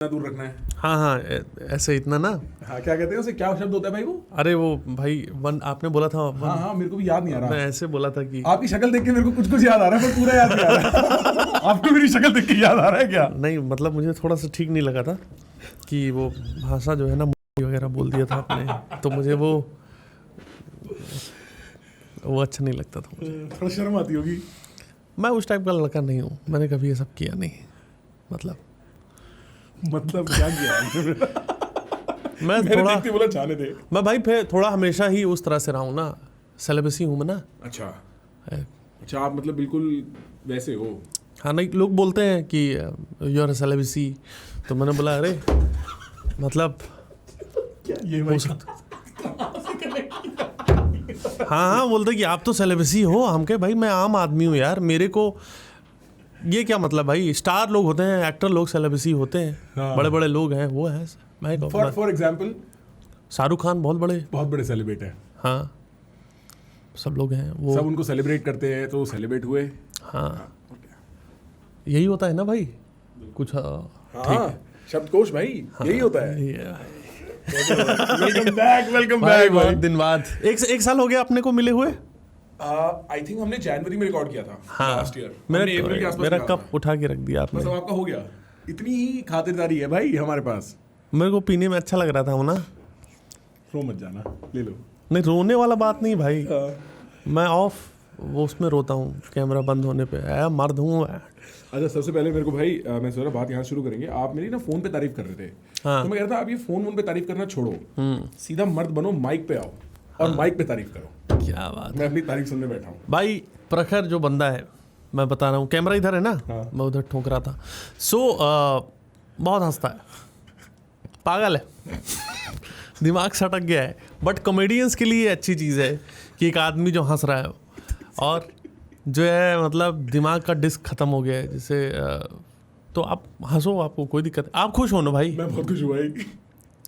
दूर रखना है। हाँ ऐसे इतना ना। हाँ, क्या कहते हैं उसे, क्या शब्द होता है भाई वो? अरे वो भाई आपने बोला था हाँ, मेरे को भी याद नहीं आ रहा। मैं ऐसे बोला था कि आपकी शक्ल देख के मेरे को कुछ याद आ रहा है, पर पूरा याद नहीं आ रहा। आपको मेरी शक्ल देख के याद आ रहा है क्या? नहीं, मतलब मुझे थोड़ा सा ठीक नहीं लगा था कि वो भाषा जो है ना वगैरह बोल दिया था आपने, तो मुझे वो अच्छा नहीं लगता था मुझे। थोड़ा शर्म आती होगी। मैं उस टाइप का लड़का नहीं हूँ, मैंने कभी ये सब किया नहीं। मतलब क्या किया? मैं थोड़ा बोला जाने दे। मैं भाई फिर थोड़ा हमेशा ही उस तरह से रहा हूँ ना, सेलिबसी हूँ मैं ना। अच्छा, आप मतलब बिल्कुल वैसे हो? हाँ, नहीं लोग बोलते हैं कि यू आर सेलिबसी, तो मैंने बोला अरे मतलब ये हो सकता। हाँ बोलते कि आप तो सेलिब्रिटी हो। हम कहे भाई मैं आम आदमी हूँ यार, मेरे को ये क्या मतलब भाई, स्टार लोग होते हैं, एक्टर लोग सेलिब्रिटी होते हैं। हाँ। बड़े बड़े लोग हैं वो है। मैं फॉर एग्जांपल शाहरुख खान बहुत बड़े सेलिब्रेट है। हाँ, सब लोग हैं वो, सब उनको सेलिब्रेट करते हैं, तो सेलिब्रेट हुए। हाँ यही होता है ना भाई कुछ। ठीक है, शब्दकोश भाई यही होता है। वेलकम भाई बैक बहुत दिन बाद एक साल हो गया अपने को मिले हुए। आई थिंक हमने जनवरी में रिकॉर्ड किया था लास्ट ईयर। मेरा कप उठा के रख दिया आपने। मतलब आपका हो गया। इतनी ही खातिरदारी है भाई हमारे पास। मेरे को पीने में अच्छा लग रहा था वो ना। रो मत जाना, ले लो। नहीं रोने वाला बात नहीं भाई, मैं ऑफ वो उसमें रोता हूँ कैमरा बंद होने पे। मर्द हूँ। अच्छा, सबसे पहले मेरे को भाई मैं सोच रहा बात यहाँ शुरू करेंगे। आप मेरी ना फोन पे तारीफ कर रहे थे। हाँ। तो मैं कह रहा था आप ये फोन पे तारीफ करना छोड़ो, सीधा मर्द बनो, माइक पे आओ और माइक पे तारीफ करो। क्या बात। मैं अपनी तारीफ सुनने बैठा हूँ भाई प्रखर जो बंदा है, मैं बता रहा हूँ, कैमरा इधर है ना। हाँ। मैं उधर ठोक रहा था। बहुत हंसता है, पागल है। दिमाग सटक गया है। बट कॉमेडियंस के लिए अच्छी चीज़ है कि एक आदमी जो हंस रहा है और जो है मतलब दिमाग का डिस्क खत्म हो गया है जैसे। तो आप हंसो, आपको कोई दिक्कत, आप खुश हो ना भाई। मैं बहुत खुश हुआ भाई।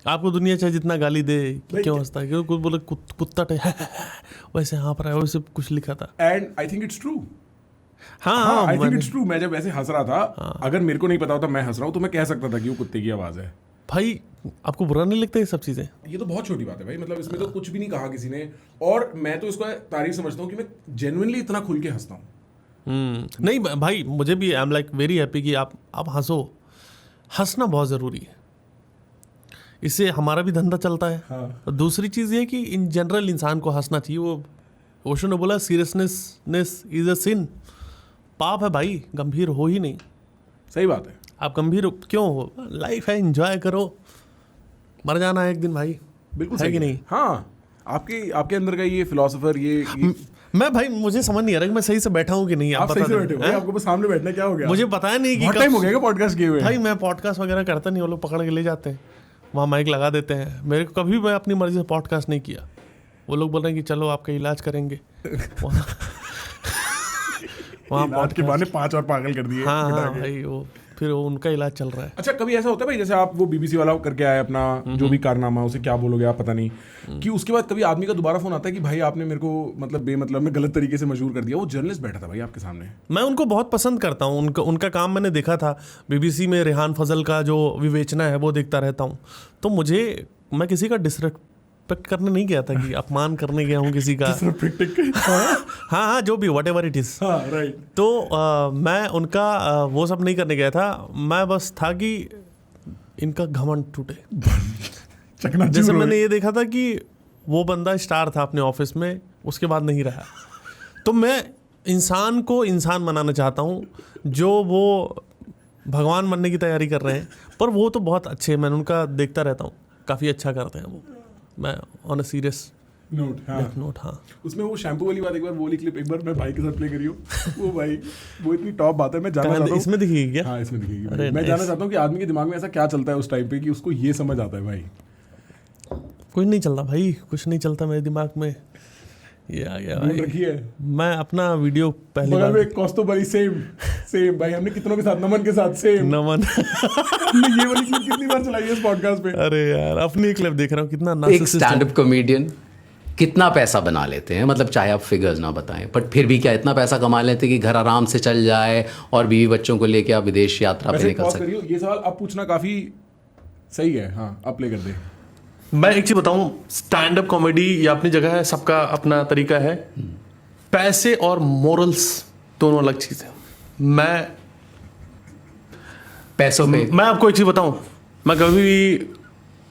आपको दुनिया चाहे जितना गाली दे क्यों हंसता है, क्यों कुछ बोले कुत्ता वैसे हाँ पर वैसे कुछ लिखा था। And I think it's true. हाँ आई थिंक इट्स ट्रू। मैं जब ऐसे हंस रहा था, अगर मेरे को नहीं पता होता मैं हंस रहा हूँ, तो मैं कह सकता था कि वो कुत्ते की आवाज़ है। भाई आपको बुरा नहीं लगता ये सब चीज़ें? ये तो बहुत छोटी बात है भाई, मतलब इसमें तो कुछ भी नहीं कहा किसी ने। और मैं तो इसको तारीफ समझता हूँ कि मैं जेन्युइनली इतना खुल के हंसता हूँ। नहीं भाई, मुझे भी I am like very happy कि आप हंसो। हंसना बहुत ज़रूरी है, इससे हमारा भी धंधा चलता है। हाँ। और दूसरी चीज़ ये कि इन जनरल इंसान को हंसना चाहिए। वो ओशो ने बोला सीरियसनेस इज अ सिन। पाप है भाई, गंभीर हो ही नहीं। सही बात है। आप गंभीर क्यों हो? लाइफ है, एंजॉय करो, मर जाना है एक दिन भाई। बिल्कुल है सही कि नहीं? हाँ, आपके अंदर का ये फिलोसोफर ये मैं भाई मुझे समझ नहीं आ रहा कि मैं सही से बैठा हूँ कि नहीं। आप सही से बैठे हो भाई, आपको बस सामने बैठना क्या हो गया? मुझे पता है नहीं कि बहुत टाइम हो गया पॉडकास्ट किए हुए। भाई मैं पॉडकास्ट वगैरह करता नहीं, वो लोग पकड़ के ले जाते हैं, वहाँ माइक लगा देते हैं। मेरे को कभी मैं अपनी मर्जी से पॉडकास्ट नहीं किया। वो लोग बोल रहे हैं कि चलो आपका इलाज करेंगे। वहाँ इलाज के बहाने 5 और पागल कर दिए। हाँ भाई, वो फिर उनका इलाज चल रहा है। अच्छा, कभी ऐसा होता है भाई, जैसे आप वो बीबीसी वाला करके आए अपना जो भी कारनामा, उसे क्या बोलोगे आप पता नहीं, कि उसके बाद कभी आदमी का दोबारा फोन आता है कि भाई आपने मेरे को मतलब बेमतलब में गलत तरीके से मशहूर कर दिया। वो जर्नलिस्ट बैठा था भाई आपके सामने। मैं उनको बहुत पसंद करता हूँ, उनका काम मैंने देखा था। बीबीसी में रेहान फजल का जो विवेचना है वो देखता रहता हूँ। तो मैं किसी का डिसरेस्पेक्ट करने नहीं गया था कि अपमान करने गया हूँ किसी का। हाँ, जो भी वट एवर इट इज। तो मैं उनका वो सब नहीं करने गया था। मैं बस था कि इनका घमंड टूटे। जैसे मैंने ये देखा था कि वो बंदा स्टार था अपने ऑफिस में, उसके बाद नहीं रहा। तो मैं इंसान को इंसान बनाना चाहता हूँ, जो वो भगवान बनने की तैयारी कर रहे हैं। पर वो तो बहुत अच्छे, मैं उनका देखता रहता हूँ, काफ़ी अच्छा करते हैं वो। मैं ऑन अ सीरियस नोट। हाँ, उसमें वो शैम्पू वाली बात, एक बार वो वाली क्लिप एक बार मैं भाई के साथ प्ले करी हूँ। वो भाई वो इतनी टॉप बात है। मैं जानना चाहता हूँ इसमें दिखेगी क्या? हाँ, इसमें दिखेगी। मैं जानना चाहता हूँ कि आदमी के दिमाग में ऐसा क्या चलता है उस टाइम पे कि उसको ये समझ आता है भाई। कुछ नहीं चलता भाई, कुछ नहीं चलता मेरे दिमाग में। ये आ गया भाई। रखी है। मैं अपना वीडियो पहली बार कॉस्तो बड़ी सेम भाई, हमने कितनों के साथ, नमन के साथ सेम। नमन ये वाली क्लिप कितनी बार चलाई है इस पॉडकास्ट पे। अरे यार, अपनी क्लिप देख रहा हूँ कितना एक स्टैंड अप कॉमेडियन कितना पैसा बना लेते हैं, मतलब चाहे आप फिगर्स ना बताएं, बट फिर भी क्या इतना पैसा कमा लेते हैं कि घर आराम से चल जाए और बीवी बच्चों को लेके आप विदेश यात्रा पे निकल सकते। ये सवाल अब पूछना काफी सही है, हाँ अब प्ले कर दे। मैं एक चीज बताऊं, स्टैंड अप कॉमेडी ये अपनी जगह है, सबका अपना तरीका है। पैसे और मोरल्स दोनों अलग चीज है। पैसों पे मैं आपको एक चीज बताऊं, मैं कभी भी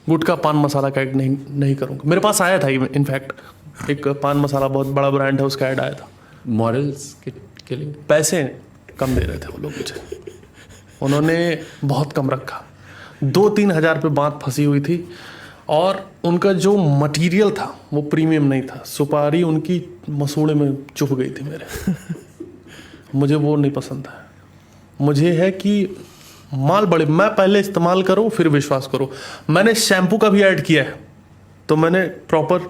गुटखा पान मसाला का ऐड नहीं करूंगा। मेरे पास आया था इनफैक्ट एक पान मसाला, बहुत बड़ा ब्रांड है, उसका ऐड आया था। मॉरल्स के लिए पैसे कम दे रहे थे वो लोग मुझे, उन्होंने बहुत कम रखा, 2-3 हज़ार पे बात फंसी हुई थी। और उनका जो मटेरियल था वो प्रीमियम नहीं था, सुपारी उनकी मसूड़े में चुभ गई थी मेरे। मुझे वो नहीं पसंद है। मुझे है कि माल बड़े, मैं पहले इस्तेमाल करो फिर विश्वास करो। मैंने शैम्पू का भी ऐड किया है, तो मैंने प्रॉपर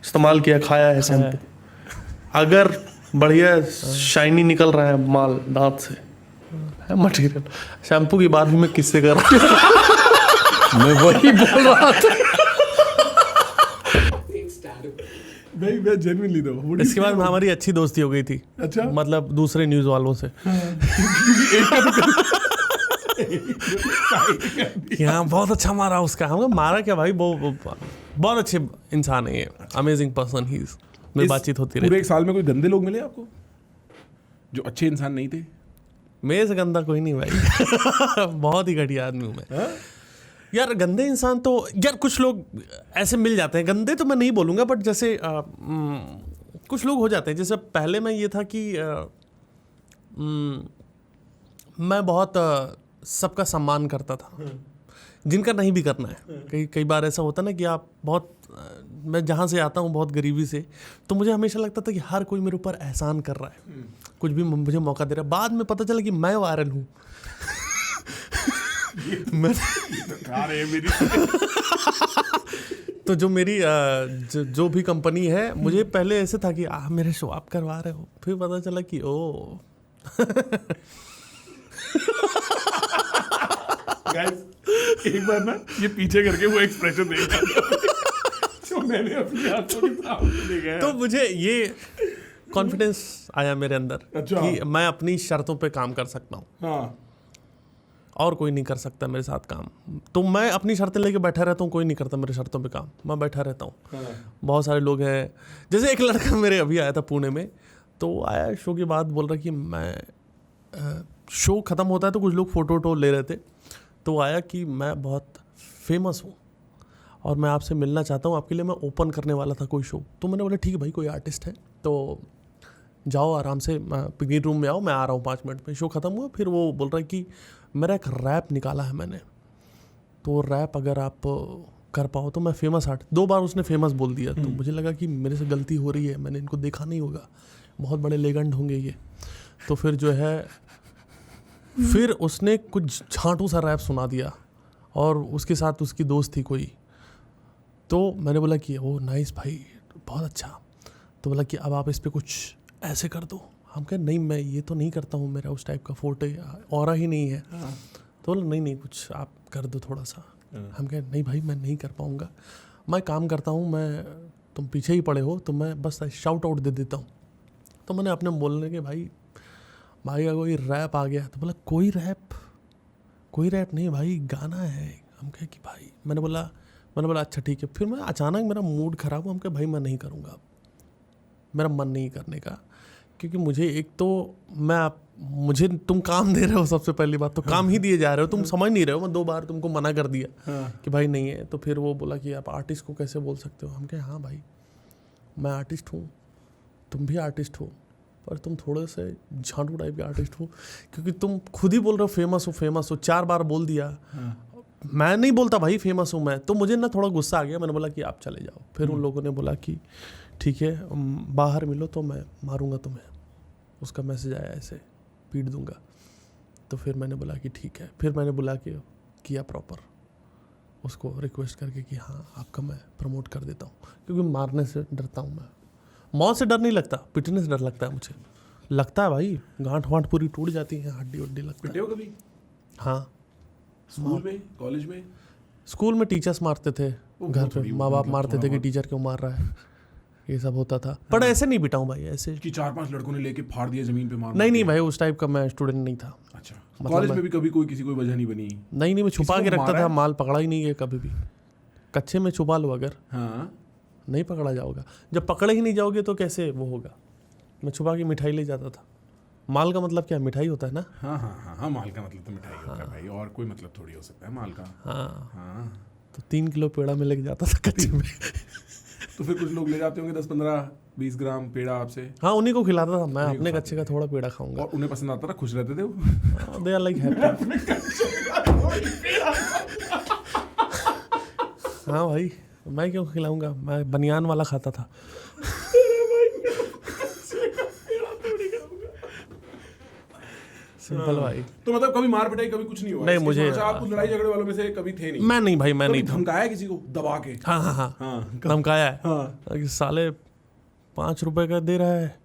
इस्तेमाल किया, खाया है शैम्पू। अगर बढ़िया शाइनी निकल रहा है माल दांत से, है मटेरियल। शैम्पू की बात भी मैं किससे कर रहा हूँ? मैं वही बोल रहा था। नहीं मैं जेन्युइनली दो। इसके बाद हमारी अच्छी दोस्ती हो गई थी। अच्छा। मतलब दूसरे न्यूज़ वालों से कि हाँ बहुत अच्छा मारा उसका। हम मारा क्या भाई, वो बहुत अच्छे इंसान है ये, अमेजिंग पर्सन ही इज। मेरी बातचीत होती पूरे रही। एक साल में कोई गंदे लोग मिले आपको जो अच्छे इंसान नहीं थे? मेरे से गंदा कोई नहीं भाई। बहुत ही घटिया आदमी हूँ मैं। यार गंदे इंसान तो यार कुछ लोग ऐसे मिल जाते हैं, गंदे तो मैं नहीं बोलूँगा, बट जैसे कुछ लोग हो जाते हैं। जैसे पहले मैं ये था कि मैं बहुत सबका सम्मान करता था, जिनका नहीं भी करना है। कई बार ऐसा होता ना कि आप बहुत, मैं जहाँ से आता हूँ बहुत गरीबी से, तो मुझे हमेशा लगता था कि हर कोई मेरे ऊपर एहसान कर रहा है, कुछ भी मुझे मौका दे रहा है। बाद में पता चला कि मैं वायरल हूँ। तो जो मेरी जो भी कंपनी है, मुझे पहले ऐसे था कि मेरे शो आप करवा रहे हो, फिर पता चला कि ओ एक बार ना ये पीछे करके वो एक्सप्रेशन देखा जो मैंने अपनी आंखों के सामने देखा है। तो मुझे ये कॉन्फिडेंस आया मेरे अंदर। अच्छा। कि मैं अपनी शर्तों पे काम कर सकता हूँ, हाँ और कोई नहीं कर सकता मेरे साथ काम। तो मैं अपनी शर्तें लेके बैठा रहता हूँ, कोई नहीं करता मेरे शर्तों पे काम, मैं बैठा रहता हूँ। हाँ। बहुत सारे लोग हैं, जैसे एक लड़का मेरे अभी आया था पुणे में, तो आया शो के बाद बोल रहा कि मैं शो ख़त्म होता है तो कुछ लोग फ़ोटो वोटो ले रहे थे, तो आया कि मैं बहुत फेमस हूँ और मैं आपसे मिलना चाहता हूँ, आपके लिए मैं ओपन करने वाला था कोई शो। तो मैंने बोला ठीक है भाई, कोई आर्टिस्ट है तो जाओ आराम से, पिकनिक रूम में आओ, मैं आ रहा हूँ 5 मिनट में। शो ख़त्म हुआ, फिर वो बोल रहा है कि मेरा एक रैप निकाला है मैंने, तो रैप अगर आप कर पाओ तो मैं फेमस 2 बार उसने फेमस बोल दिया। तो मुझे लगा कि मेरे से गलती हो रही है, मैंने इनको देखा नहीं होगा, बहुत बड़े लेजेंड होंगे ये। तो फिर जो है, फिर उसने कुछ झांटू सा रैप सुना दिया, और उसके साथ उसकी दोस्त थी कोई। तो मैंने बोला कि ओ नाइस भाई, बहुत अच्छा। तो बोला कि अब आप इस पर कुछ ऐसे कर दो। हम कहे नहीं, मैं ये तो नहीं करता हूँ, मेरा उस टाइप का फोटो ऑरा ही नहीं है। तो बोला नहीं कुछ आप कर दो थोड़ा सा। हम कहे नहीं भाई, मैं नहीं कर पाऊँगा, मैं काम करता हूँ, मैं तुम पीछे ही पड़े हो, तो मैं बस शाउट आउट दे देता हूँ। तो मैंने अपने बोलने के भाई अगर कोई रैप आ गया, तो बोला कोई रैप नहीं भाई, गाना है। हम कहे कि भाई, मैंने बोला अच्छा ठीक है। फिर मैं अचानक मेरा मूड ख़राब हुआ, हम कहे भाई मैं नहीं करूँगा अब, मेरा मन नहीं करने का। क्योंकि मुझे एक तो मुझे तुम काम दे रहे हो, सबसे पहली बात तो काम ही दिए जा रहे हो, तुम समझ नहीं रहे हो। मैं 2 बार तुमको मना कर दिया कि भाई नहीं है। तो फिर वो बोला कि आप आर्टिस्ट को कैसे बोल सकते हो। हम कहे हाँ भाई, मैं आर्टिस्ट हूँ, तुम भी आर्टिस्ट हो, पर तुम थोड़े से झांटू टाइप के आर्टिस्ट हो, क्योंकि तुम खुद ही बोल रहे हो फेमस हो 4 बार बोल दिया। मैं नहीं बोलता भाई फेमस हूँ मैं। तो मुझे ना थोड़ा गुस्सा आ गया, मैंने बोला कि आप चले जाओ। फिर उन लोगों ने बोला कि ठीक है बाहर मिलो तो मैं मारूंगा तुम्हें, उसका मैसेज आया ऐसे पीट दूंगा। तो फिर मैंने बोला कि ठीक है। फिर मैंने बुला के किया प्रॉपर, उसको रिक्वेस्ट करके कि हाँ आपका मैं प्रमोट कर देता हूँ, क्योंकि मारने से डरता हूँ मैं। मौत से डर नहीं लगता, पिटने से डर लगता है मुझे। लगता है भाई, गांठ वांठ पूरी टूट जाती है, हड्डी वड्डी लगता पिटे है। हो कभी? हाँ, स्कूल में, कॉलेज में? स्कूल में टीचर्स मारते थे, घर पे माँ बाप मारते थे कि टीचर क्यों मार रहा है। ये सब होता था, पर ऐसे नहीं पिटा हूँ भाई, ऐसे कि 4-5 लड़कों ने लेके फाड़ दिया जमीन पे मार नहीं भाई, उस टाइप का मैं स्टूडेंट नहीं था। अच्छा, कॉलेज में भी कभी कोई किसी कोई वजह नहीं बनी? नहीं मैं छुपा किसी के को रखता मारा था, है? माल पकड़ा ही नहीं है कभी भी। कच्चे में छुपा लो अगर, हाँ, नहीं पकड़ा जाओगा। जब पकड़े ही नहीं जाओगे तो कैसे वो होगा। मैं छुपा के मिठाई ले जाता था। माल का मतलब क्या, मिठाई होता है ना। हाँ, माल का मतलब तो मिठाई होता है भाई, और कोई मतलब थोड़ी हो सकता है माल का। हाँ, तो 3 किलो पेड़ा में लेके जाता था कच्चे में। तो फिर कुछ लोग ले जाते होंगे 10-15-20 ग्राम पेड़ा आपसे, हाँ, उन्हीं को खिलाता था मैं, अपने कच्चे का थोड़ा पेड़ा खाऊंगा। और उन्हें पसंद आता था, खुश रहते थे वो। They are like happy. हाँ भाई, मैं क्यों खिलाऊंगा, मैं बनियान वाला खाता था। सिंपल भाई। तो मतलब कभी मार पिटाई कभी कुछ नहीं हुआ? नहीं, इसके मुझे- अच्छा, आप कुछ लड़ाई झगड़े वालों में से कभी थे नहीं? मैं नहीं भाई, मैं कभी नहीं था। धमकाया किसी को दबा के? हाँ, धमकाया है कि साले 5 रुपए का दे रहा है,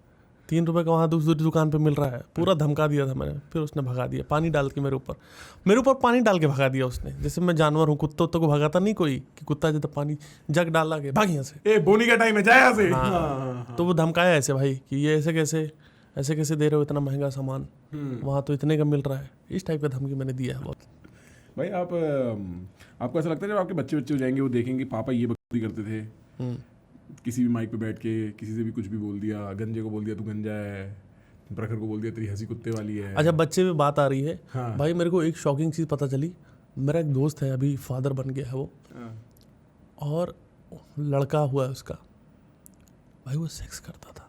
3 रुपए का वहाँ दूसरी दुकान पे मिल रहा है, पूरा धमका दिया था मैंने। फिर उसने भगा दिया पानी डाल के, मेरे ऊपर पानी डाल के भगा दिया उसने। जैसे मैं जानवर हूँ, कुत्तों को भगाता नहीं कोई कि कुत्ता जब पानी जग डाला के भाग यहाँ से, ए बोनी का टाइम है, जा यहाँ से। हाँ। तो वो धमकाया ऐसे भाई कि ये ऐसे कैसे दे रहे हो इतना महंगा सामान, वहाँ तो इतने का मिल रहा है। इस टाइप का धमकी मैंने दिया है बहुत। भाई आपको ऐसा लगता है जब आपके बच्चे हो जाएंगे, वो देखेंगे पापा ये बकवास करते थे, किसी भी माइक पे बैठ के किसी से भी कुछ भी बोल दिया, गंजे को बोल दिया तू गंजा है, प्रखर को बोल दिया तेरी हंसी कुत्ते वाली है। अच्छा, बच्चे में बात आ रही है। हाँ। भाई मेरे को एक शॉकिंग चीज़ पता चली। मेरा एक दोस्त है, अभी फादर बन गया है वो, और लड़का हुआ है उसका। भाई वो सेक्स करता था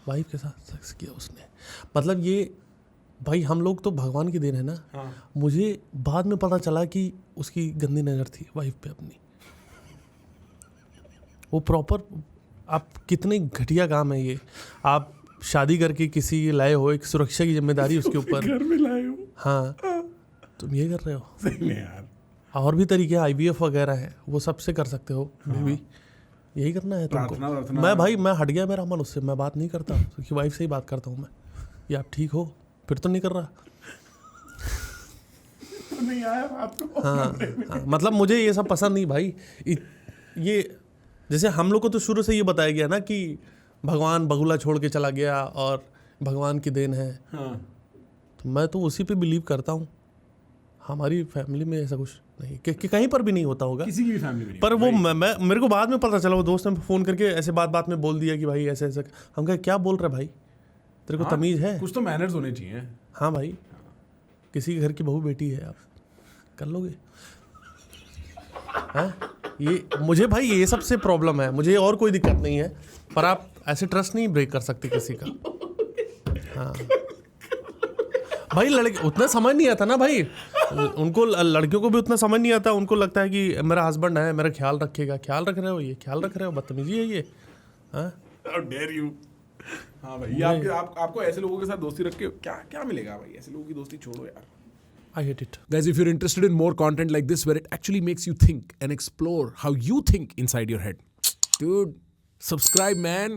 वाइफ के साथ, सेक्स किया उसने। मतलब ये भाई, हम लोग तो भगवान की देन है ना। हाँ। मुझे बाद में पता चला कि उसकी गंदी नज़र थी वाइफ पे अपनी। वो प्रॉपर, आप कितने घटिया काम है ये। आप शादी करके किसी लाए हो, एक सुरक्षा की जिम्मेदारी उसके ऊपर, घर में लाए हो। हाँ, तुम ये कर रहे हो। सही में यार, और भी तरीके IVF वगैरह है, वो सबसे कर सकते हो। बेबी यही करना है प्रार्थना तुमको। मैं हट गया मेरा मन उससे, मैं बात नहीं करता, क्योंकि वाइफ से ही बात करता हूँ मैं। ये आप ठीक हो, फिर तो नहीं कर रहा। तो नहीं आया रात को। हाँ, मतलब मुझे ये सब पसंद नहीं भाई। ये जैसे हम लोग को तो शुरू से ये बताया गया ना कि भगवान बगुला छोड़ के चला गया और भगवान की देन है। हाँ। तो मैं तो उसी पे बिलीव करता हूँ। हमारी फैमिली में ऐसा कुछ नहीं कि कहीं पर भी नहीं होता होगा, किसी की भी फैमिली में नहीं। पर वो मेरे को बाद में पता चला। वो दोस्त ने फ़ोन करके ऐसे बात में बोल दिया कि भाई ऐसे। हम कहे क्या बोल रहे भाई, तेरे को तमीज़ है? कुछ तो मैनर्स होने चाहिए। हाँ भाई, किसी के घर की बहू बेटी है, आप कर लोगे? हाँ, ये मुझे भाई ये सबसे प्रॉब्लम है। मुझे और कोई दिक्कत नहीं है, पर आप ऐसे ट्रस्ट नहीं ब्रेक कर सकते किसी का। हाँ भाई, लड़के उतना समझ नहीं आता ना भाई उनको, लड़कियों को भी उतना समझ नहीं आता। उनको लगता है कि मेरा हस्बैंड है, मेरा ख्याल रखेगा। ख्याल रख रहे हो, ये ख्याल रख रहे हो, बदतमीजी है ये। हाँ, How dare you? हाँ भाई, ये आपको ऐसे लोगों के साथ दोस्ती रख के क्या मिलेगा भाई? ऐसे लोगों की दोस्ती छोड़ो यार। I hate it. Guys, if you're interested in more content like this where it actually makes you think and explore how you think inside your head, dude, subscribe man.